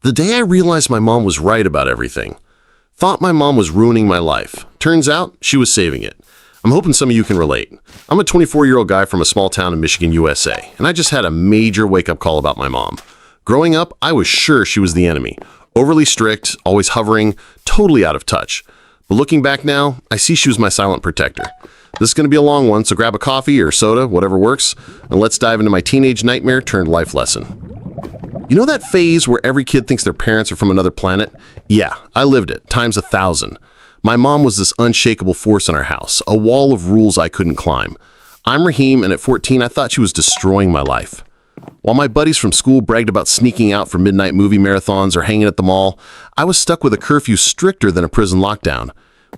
The day I realized my mom was right about everything. Thought my mom was ruining my life. Turns out she was saving it. I'm hoping some of you can relate. I'm a 24-year-old guy from a small town in Michigan, USA, and I just had a major wake-up call about my mom. Growing up, I was sure she was the enemy. Overly strict, always hovering, totally out of touch. But looking back now, I see she was my silent protector. This is going to be a long one, so grab a coffee or soda, whatever works, and let's dive into my teenage nightmare turned life lesson. You know that phase where every kid thinks their parents are from another planet? Yeah, I lived it, times 1,000. My mom was this unshakable force in our house, a wall of rules I couldn't climb. I'm Raheem, and at 14, I thought she was destroying my life. While my buddies from school bragged about sneaking out for midnight movie marathons or hanging at the mall, I was stuck with a curfew stricter than a prison lockdown.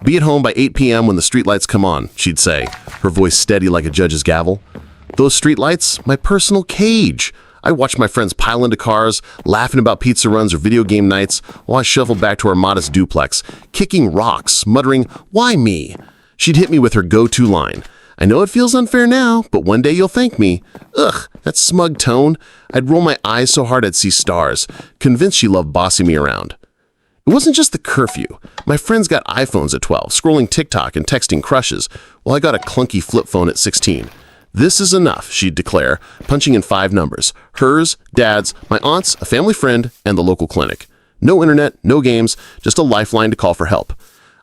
Be at home by 8 p.m. when the streetlights come on, she'd say, her voice steady like a judge's gavel. Those streetlights, my personal cage. I watched my friends pile into cars, laughing about pizza runs or video game nights, while I shuffled back to our modest duplex, kicking rocks, muttering, "Why me?" She'd hit me with her go-to line. "I know it feels unfair now, but one day you'll thank me." Ugh, that smug tone. I'd roll my eyes so hard I'd see stars, convinced she loved bossing me around. It wasn't just the curfew. My friends got iPhones at 12, scrolling TikTok and texting crushes, while I got a clunky flip phone at 16. "This is enough," she'd declare, punching in 5 numbers. Hers, Dad's, my aunt's, a family friend, and the local clinic. No internet, no games, just a lifeline to call for help.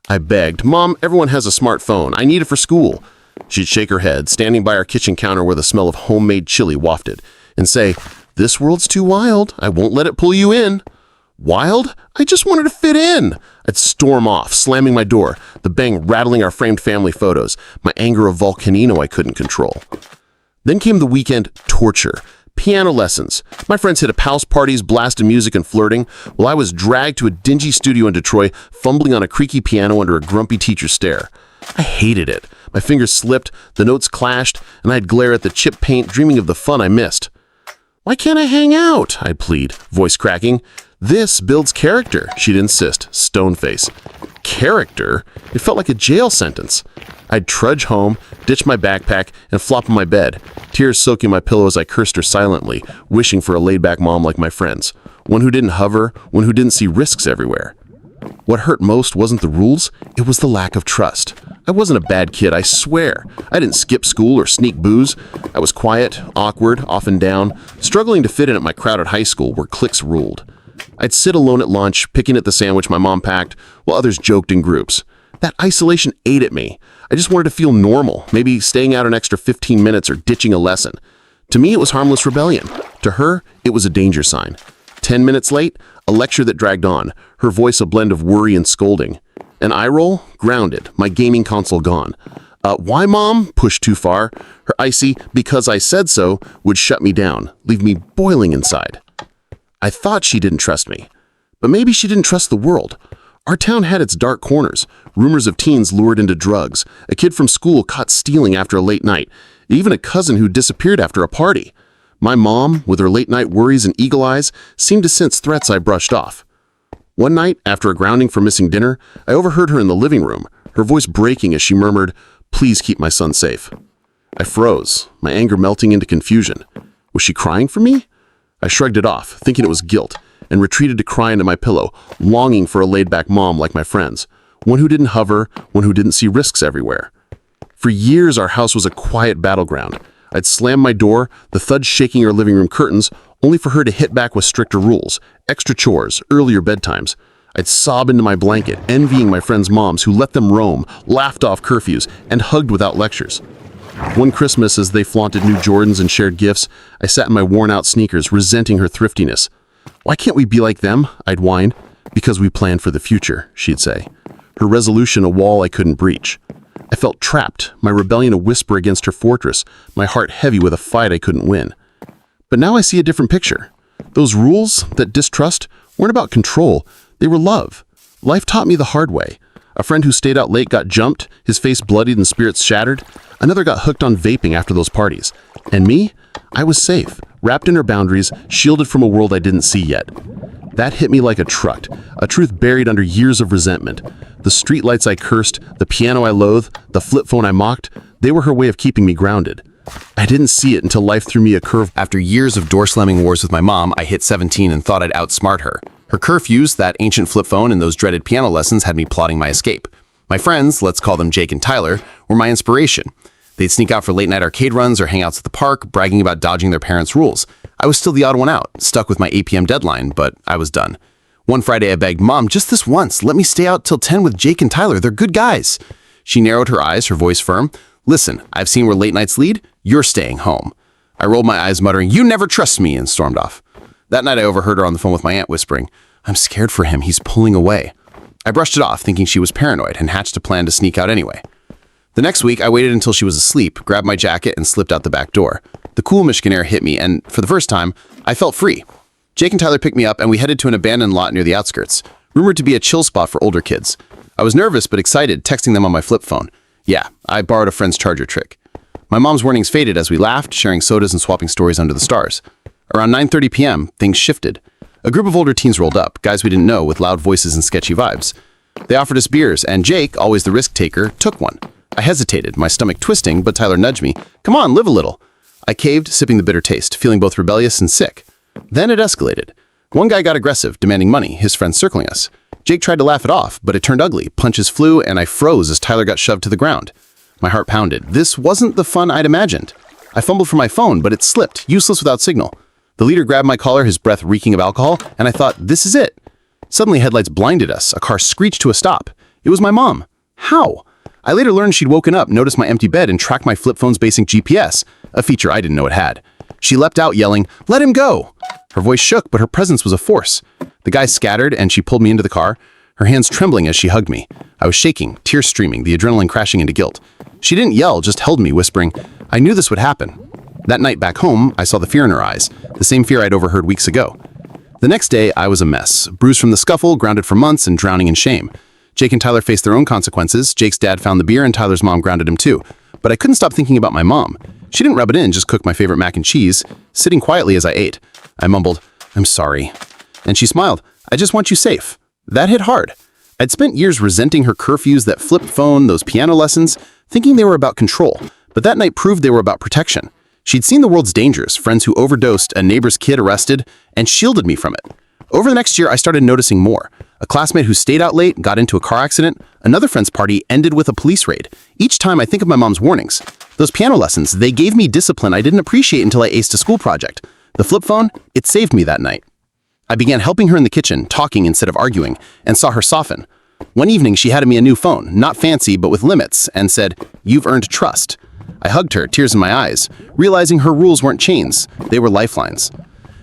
I begged, "Mom, everyone has a smartphone. I need it for school." She'd shake her head, standing by our kitchen counter where the smell of homemade chili wafted, and say, "This world's too wild. I won't let it pull you in." Wild? I just wanted to fit in. I'd storm off, slamming my door, the bang rattling our framed family photos, my anger a volcano I couldn't control. Then came the weekend torture. Piano lessons. My friends hit up house parties, blasted music and flirting, while I was dragged to a dingy studio in Detroit, fumbling on a creaky piano under a grumpy teacher's stare. I hated it. My fingers slipped, the notes clashed, and I'd glare at the chip paint, dreaming of the fun I missed. "Why can't I hang out?" I'd plead, voice cracking. "This builds character," she'd insist, stone face. Character? It felt like a jail sentence. I'd trudge home, ditch my backpack, and flop on my bed, tears soaking my pillow as I cursed her silently, wishing for a laid-back mom like my friends, one who didn't hover, one who didn't see risks everywhere. What hurt most wasn't the rules, it was the lack of trust. I wasn't a bad kid, I swear. I didn't skip school or sneak booze. I was quiet, awkward, often down, struggling to fit in at my crowded high school where cliques ruled. I'd sit alone at lunch, picking at the sandwich my mom packed, while others joked in groups. That isolation ate at me. I just wanted to feel normal, maybe staying out an extra 15 minutes or ditching a lesson. To me, it was harmless rebellion. To her, it was a danger sign. 10 minutes late, a lecture that dragged on, her voice a blend of worry and scolding. An eye roll? Grounded, my gaming console gone. "Why, Mom?" Pushed too far. Her icy, "because I said so," would shut me down, leave me boiling inside. I thought she didn't trust me, but maybe she didn't trust the world. Our town had its dark corners, rumors of teens lured into drugs, a kid from school caught stealing after a late night, even a cousin who disappeared after a party. My mom, with her late-night worries and eagle eyes, seemed to sense threats I brushed off. One night, after a grounding for missing dinner, I overheard her in the living room, her voice breaking as she murmured, "Please keep my son safe." I froze, my anger melting into confusion. Was she crying for me? I shrugged it off, thinking it was guilt, and retreated to cry into my pillow, longing for a laid-back mom like my friends, one who didn't hover, one who didn't see risks everywhere. For years, our house was a quiet battleground. I'd slam my door, the thud shaking our living room curtains, only for her to hit back with stricter rules, extra chores, earlier bedtimes. I'd sob into my blanket, envying my friends' moms who let them roam, laughed off curfews, and hugged without lectures. One Christmas, as they flaunted new Jordans and shared gifts, I sat in my worn-out sneakers, resenting her thriftiness. "Why can't we be like them?" I'd whine. "Because we planned for the future," she'd say. Her resolution a wall I couldn't breach. I felt trapped, my rebellion a whisper against her fortress, my heart heavy with a fight I couldn't win. But now I see a different picture. Those rules, that distrust, weren't about control, they were love. Life taught me the hard way. A friend who stayed out late got jumped, his face bloodied and spirits shattered. Another got hooked on vaping after those parties. And me? I was safe, wrapped in her boundaries, shielded from a world I didn't see yet. That hit me like a truth buried under years of resentment. The streetlights I cursed, the piano I loathed, the flip phone I mocked, they were her way of keeping me grounded. I didn't see it until life threw me a curve. After years of door-slamming wars with my mom, I hit 17 and thought I'd outsmart her. Her curfews, that ancient flip phone, and those dreaded piano lessons had me plotting my escape. My friends, let's call them Jake and Tyler, were my inspiration. They'd sneak out for late-night arcade runs or hangouts at the park, bragging about dodging their parents' rules. I was still the odd one out, stuck with my 8 p.m. deadline, but I was done. One Friday I begged, "Mom, just this once, let me stay out till 10 with Jake and Tyler. They're good guys." She narrowed her eyes, her voice firm. "Listen, I've seen where late nights lead. You're staying home." I rolled my eyes, muttering, "You never trust me," and stormed off. That night I overheard her on the phone with my aunt whispering, "I'm scared for him. He's pulling away." I brushed it off, thinking she was paranoid, and hatched a plan to sneak out anyway. The next week, I waited until she was asleep, grabbed my jacket, and slipped out the back door. The cool Michigan air hit me, and for the first time, I felt free. Jake and Tyler picked me up, and we headed to an abandoned lot near the outskirts, rumored to be a chill spot for older kids. I was nervous but excited, texting them on my flip phone. Yeah, I borrowed a friend's charger trick. My mom's warnings faded as we laughed, sharing sodas and swapping stories under the stars. Around 9:30 p.m., things shifted. A group of older teens rolled up, guys we didn't know with loud voices and sketchy vibes. They offered us beers, and Jake, always the risk taker, took one. I hesitated, my stomach twisting, but Tyler nudged me. "Come on, live a little." I caved, sipping the bitter taste, feeling both rebellious and sick. Then it escalated. One guy got aggressive, demanding money, his friends circling us. Jake tried to laugh it off, but it turned ugly. Punches flew, and I froze as Tyler got shoved to the ground. My heart pounded. This wasn't the fun I'd imagined. I fumbled for my phone, but it slipped, useless without signal. The leader grabbed my collar, his breath reeking of alcohol, and I thought, this is it. Suddenly, headlights blinded us. A car screeched to a stop. It was my mom. How? I later learned she'd woken up, noticed my empty bed, and tracked my flip phone's basic GPS, a feature I didn't know it had. She leapt out, yelling, "Let him go!" Her voice shook, but her presence was a force. The guys scattered, and she pulled me into the car, her hands trembling as she hugged me. I was shaking, tears streaming, the adrenaline crashing into guilt. She didn't yell, just held me, whispering, "I knew this would happen." That night back home, I saw the fear in her eyes, the same fear I'd overheard weeks ago. The next day, I was a mess, bruised from the scuffle, grounded for months, and drowning in shame. Jake and Tyler faced their own consequences. Jake's dad found the beer, and Tyler's mom grounded him too. But I couldn't stop thinking about my mom. She didn't rub it in, just cook my favorite mac and cheese, sitting quietly as I ate. I mumbled, "I'm sorry." And she smiled, "I just want you safe." That hit hard. I'd spent years resenting her curfews, that flip phone, those piano lessons, thinking they were about control. But that night proved they were about protection. She'd seen the world's dangers, friends who overdosed, a neighbor's kid arrested, and shielded me from it. Over the next year, I started noticing more. A classmate who stayed out late, got into a car accident. Another friend's party ended with a police raid. Each time I think of my mom's warnings. Those piano lessons, they gave me discipline I didn't appreciate until I aced a school project. The flip phone, it saved me that night. I began helping her in the kitchen, talking instead of arguing, and saw her soften. One evening, she handed me a new phone, not fancy, but with limits, and said, "You've earned trust." I hugged her, tears in my eyes, realizing her rules weren't chains, they were lifelines.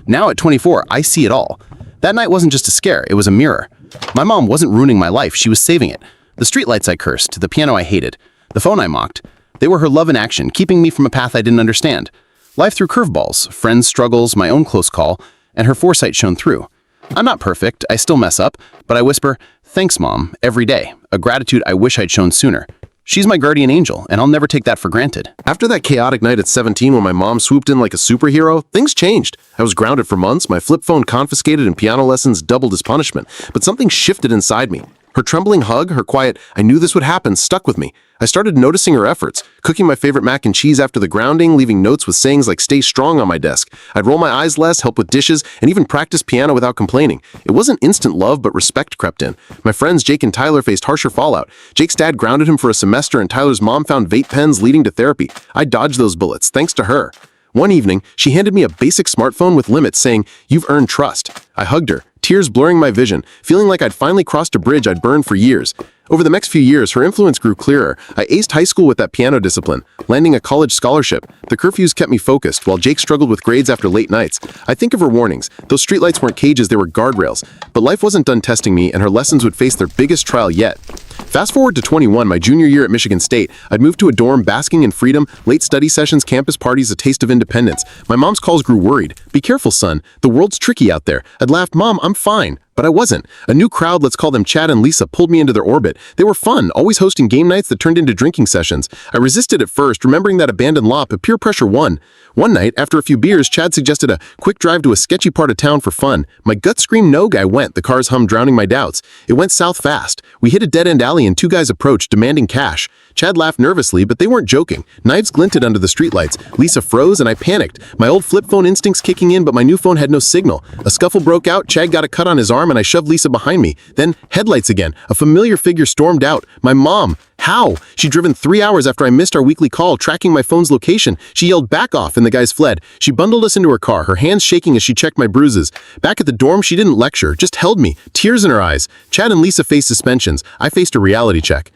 Now at 24, I see it all. That night wasn't just a scare, it was a mirror. My mom wasn't ruining my life, she was saving it. The streetlights I cursed, the piano I hated, the phone I mocked, they were her love in action, keeping me from a path I didn't understand. Life threw curveballs, friends' struggles, my own close call, and her foresight shone through. I'm not perfect, I still mess up, but I whisper, "Thanks, Mom," every day, a gratitude I wish I'd shown sooner. She's my guardian angel, and I'll never take that for granted. After that chaotic night at 17 when my mom swooped in like a superhero, things changed. I was grounded for months, my flip phone confiscated, and piano lessons doubled as punishment. But something shifted inside me. Her trembling hug, her quiet, "I knew this would happen," stuck with me. I started noticing her efforts, cooking my favorite mac and cheese after the grounding, leaving notes with sayings like "stay strong" on my desk. I'd roll my eyes less, help with dishes, and even practice piano without complaining. It wasn't instant love, but respect crept in. My friends Jake and Tyler faced harsher fallout. Jake's dad grounded him for a semester, and Tyler's mom found vape pens leading to therapy. I dodged those bullets, thanks to her. One evening, she handed me a basic smartphone with limits saying, "You've earned trust." I hugged her, tears blurring my vision, feeling like I'd finally crossed a bridge I'd burned for years. Over the next few years, her influence grew clearer. I aced high school with that piano discipline, landing a college scholarship. The curfews kept me focused, while Jake struggled with grades after late nights. I think of her warnings. Those streetlights weren't cages, they were guardrails. But life wasn't done testing me, and her lessons would face their biggest trial yet. Fast forward to 21, my junior year at Michigan State. I'd moved to a dorm, basking in freedom, late study sessions, campus parties, a taste of independence. My mom's calls grew worried. "Be careful, son. The world's tricky out there." I'd laughed, "Mom, I'm fine." But I wasn't. A new crowd, let's call them Chad and Lisa, pulled me into their orbit. They were fun, always hosting game nights that turned into drinking sessions. I resisted at first, remembering that abandoned lot, but peer pressure won. One night, after a few beers, Chad suggested a quick drive to a sketchy part of town for fun. My gut screamed no, I went, the car's hum drowning my doubts. It went south fast. We hit a dead-end alley and two guys approached, demanding cash. Chad laughed nervously, but they weren't joking. Knives glinted under the streetlights. Lisa froze and I panicked. My old flip phone instincts kicking in, but my new phone had no signal. A scuffle broke out, Chad got a cut on his arm and I shoved Lisa behind me. Then, headlights again. A familiar figure stormed out. My mom. How? She'd driven 3 hours after I missed our weekly call, tracking my phone's location. She yelled, "Back off," and the guys fled. She bundled us into her car, her hands shaking as she checked my bruises. Back at the dorm, she didn't lecture, just held me, tears in her eyes. Chad and Lisa faced suspensions. I faced a reality check.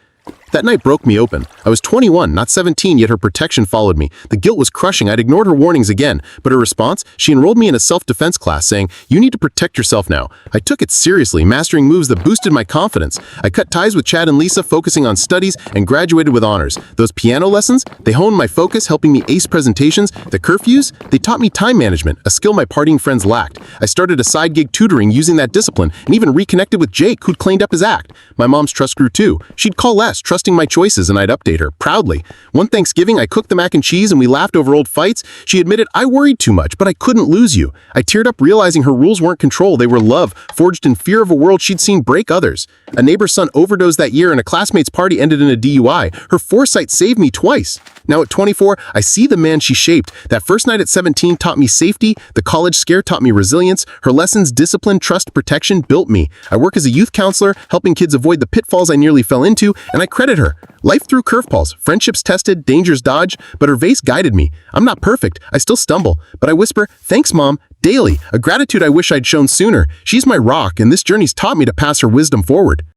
That night broke me open. I was 21, not 17, yet her protection followed me. The guilt was crushing. I'd ignored her warnings again, but her response? She enrolled me in a self-defense class saying, "You need to protect yourself now." I took it seriously, mastering moves that boosted my confidence. I cut ties with Chad and Lisa, focusing on studies, and graduated with honors. Those piano lessons? They honed my focus, helping me ace presentations. The curfews? They taught me time management, a skill my partying friends lacked. I started a side gig tutoring using that discipline, and even reconnected with Jake, who'd cleaned up his act. My mom's trust grew too. She'd call less, trusting my choices, and I'd update her, proudly. One Thanksgiving, I cooked the mac and cheese and we laughed over old fights. She admitted, "I worried too much, but I couldn't lose you." I teared up realizing her rules weren't control, they were love, forged in fear of a world she'd seen break others. A neighbor's son overdosed that year and a classmate's party ended in a DUI. Her foresight saved me twice. Now at 24, I see the man she shaped. That first night at 17 taught me safety. The college scare taught me resilience. Her lessons, discipline, trust, protection, built me. I work as a youth counselor, helping kids avoid the pitfalls I nearly fell into, and I credit her. Life threw curveballs, friendships tested, dangers dodged, but her vase guided me. I'm not perfect, I still stumble, but I whisper, "Thanks, Mom," daily, a gratitude I wish I'd shown sooner. She's my rock, and this journey's taught me to pass her wisdom forward.